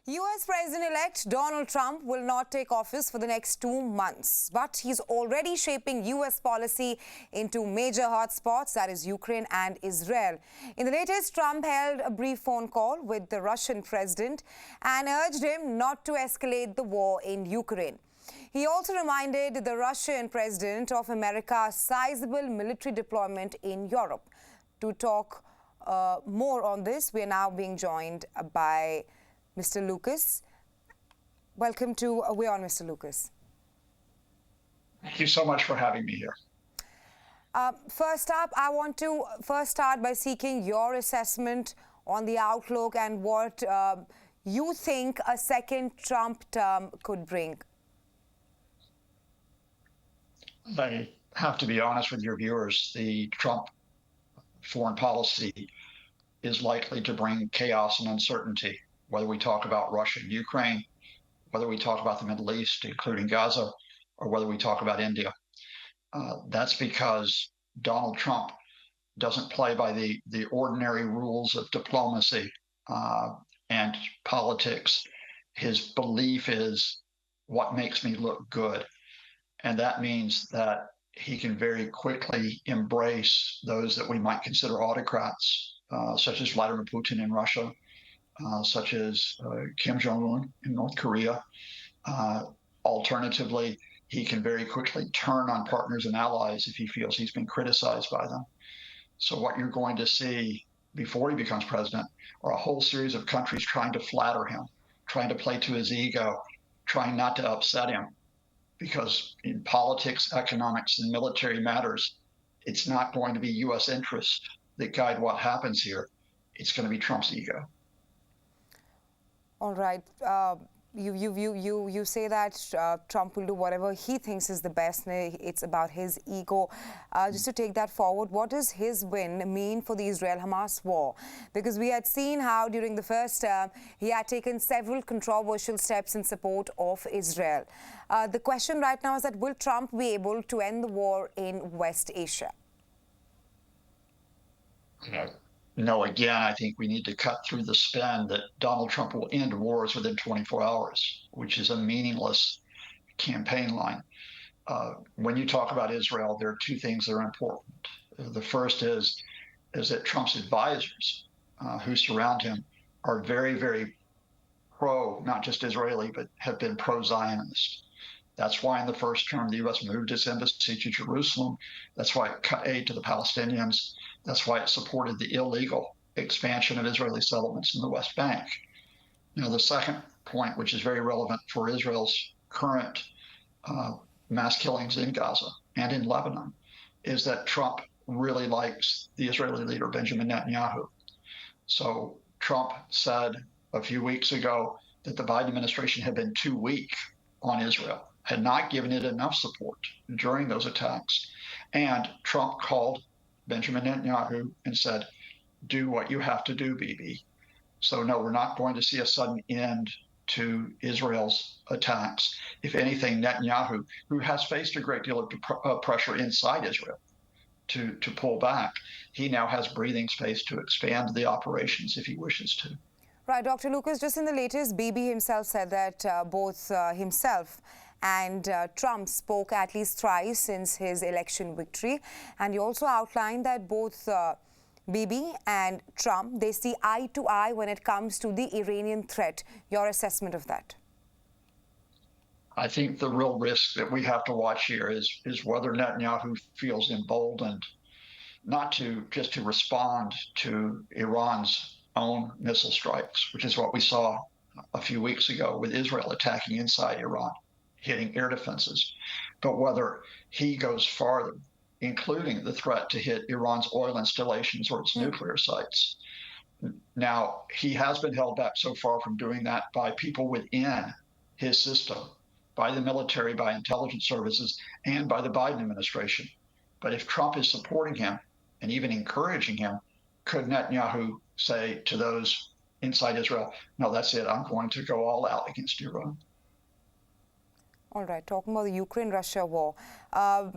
US President-elect Donald Trump will not take office for the next 2 months, but he's already shaping US policy into major hotspots, that is Ukraine and Israel. In the latest, Trump held a brief phone call with the Russian president and urged him not to escalate the war in Ukraine. He also reminded the Russian president of America's sizable military deployment in Europe. To talk more on this, we are now being joined by Mr. Lucas. Welcome to WION, Mr. Lucas. Thank you so much for having me here. First up, I want to start by seeking your assessment on the outlook and what you think a second Trump term could bring. I have to be honest with your viewers. The Trump foreign policy is likely to bring chaos and uncertainty, whether we talk about Russia and Ukraine, whether we talk about the Middle East, including Gaza, or whether we talk about India. That's because Donald Trump doesn't play by the ordinary rules of diplomacy and politics. His belief is what makes me look good. And that means that he can very quickly embrace those that we might consider autocrats, such as Vladimir Putin in Russia, such as Kim Jong-un in North Korea. Alternatively, he can very quickly turn on partners and allies if he feels he's been criticized by them. So what you're going to see before he becomes president are a whole series of countries trying to flatter him, trying to play to his ego, trying not to upset him. Because in politics, economics, and military matters, it's not going to be U.S. interests that guide what happens here. It's going to be Trump's ego. All right. You say that Trump will do whatever he thinks is the best. It's about his ego. Just to take that forward, what does his win mean for the Israel-Hamas war? Because we had seen how during the first term he had taken several controversial steps in support of Israel. The question right now is that will Trump be able to end the war in West Asia? No, again, I think we need to cut through the spin that Donald Trump will end wars within 24 hours, which is a meaningless campaign line. When you talk about Israel, there are two things that are important. The first is that Trump's advisors who surround him are very, very pro, not just Israeli, but have been pro-Zionist. That's why in the first term, the U.S. moved its embassy to Jerusalem. That's why it cut aid to the Palestinians. That's why it supported the illegal expansion of Israeli settlements in the West Bank. You know, the second point, which is very relevant for Israel's current mass killings in Gaza and in Lebanon, is that Trump really likes the Israeli leader, Benjamin Netanyahu. So Trump said a few weeks ago that the Biden administration had been too weak on Israel, had not given it enough support during those attacks. And Trump called Benjamin Netanyahu and said, do what you have to do, Bibi. So no, we're not going to see a sudden end to Israel's attacks. If anything, Netanyahu, who has faced a great deal of pressure inside Israel to pull back, he now has breathing space to expand the operations if he wishes to. Right, Dr. Lucas, just in the latest, Bibi himself said that both himself and Trump spoke at least thrice since his election victory. And he also outlined that both Bibi and Trump, they see eye to eye when it comes to the Iranian threat. Your assessment of that? I think the real risk that we have to watch here is whether Netanyahu feels emboldened not to just to respond to Iran's own missile strikes, which is what we saw a few weeks ago with Israel attacking inside Iran, hitting air defenses, but whether he goes farther, including the threat to hit Iran's oil installations or its nuclear sites. Now, he has been held back so far from doing that by people within his system, by the military, by intelligence services, and by the Biden administration. But if Trump is supporting him and even encouraging him, could Netanyahu say to those inside Israel, no, that's it, I'm going to go all out against Iran? All right, talking about the Ukraine-Russia war,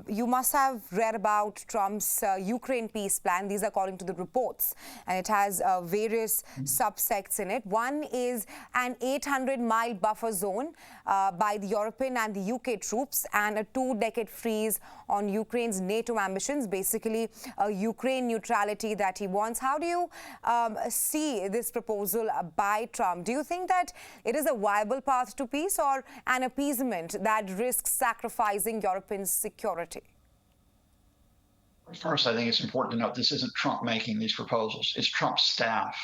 you must have read about Trump's Ukraine peace plan. These are according to the reports, and it has various subsects in it. One is an 800-mile buffer zone by the European and the UK troops, and a 2-decade freeze on Ukraine's NATO ambitions, basically a Ukraine neutrality that he wants. How do you see this proposal by Trump? Do you think that it is a viable path to peace or an appeasement that risks sacrificing European security? First, I think it's important to note this isn't Trump making these proposals. It's Trump's staff,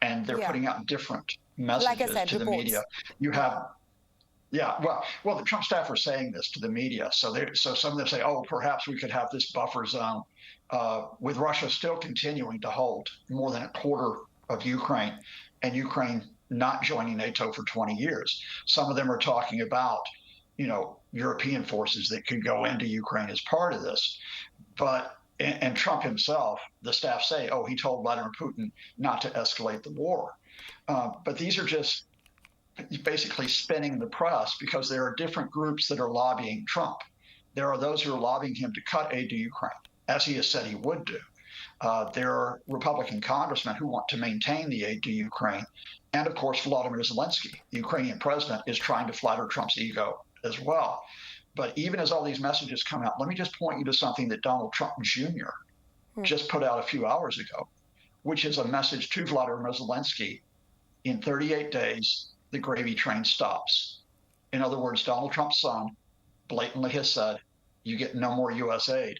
and they're putting out different messages like I said, to reports. the media. You have, well, the Trump staff are saying this to the media. So some of them say, oh, perhaps we could have this buffer zone with Russia still continuing to hold more than a quarter of Ukraine, and Ukraine not joining NATO for 20 years. Some of them are talking about, European forces that could go into Ukraine as part of this. And Trump himself, the staff say, oh, he told Vladimir Putin not to escalate the war. But these are just basically spinning the press because there are different groups that are lobbying Trump. There are those who are lobbying him to cut aid to Ukraine, as he has said he would do. There are Republican congressmen who want to maintain the aid to Ukraine. And of course, Volodymyr Zelensky, the Ukrainian president, is trying to flatter Trump's ego as well. But even as all these messages come out, let me just point you to something that Donald Trump Jr. just put out a few hours ago, which is a message to Volodymyr Zelensky: in 38 days, the gravy train stops. In other words, Donald Trump's son blatantly has said, you get no more U.S. aid.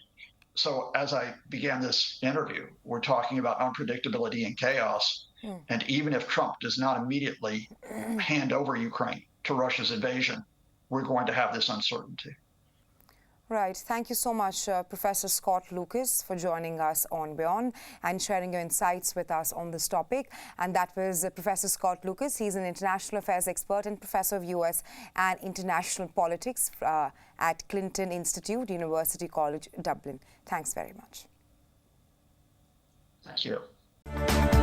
So as I began this interview, we're talking about unpredictability and chaos. And even if Trump does not immediately hand over Ukraine to Russia's invasion, we're going to have this uncertainty. Right. Thank you so much, Professor Scott Lucas, for joining us on WION and sharing your insights with us on this topic. And that was Professor Scott Lucas. He's an international affairs expert and professor of U.S. and international politics at Clinton Institute, University College, Dublin. Thanks very much. Thank you.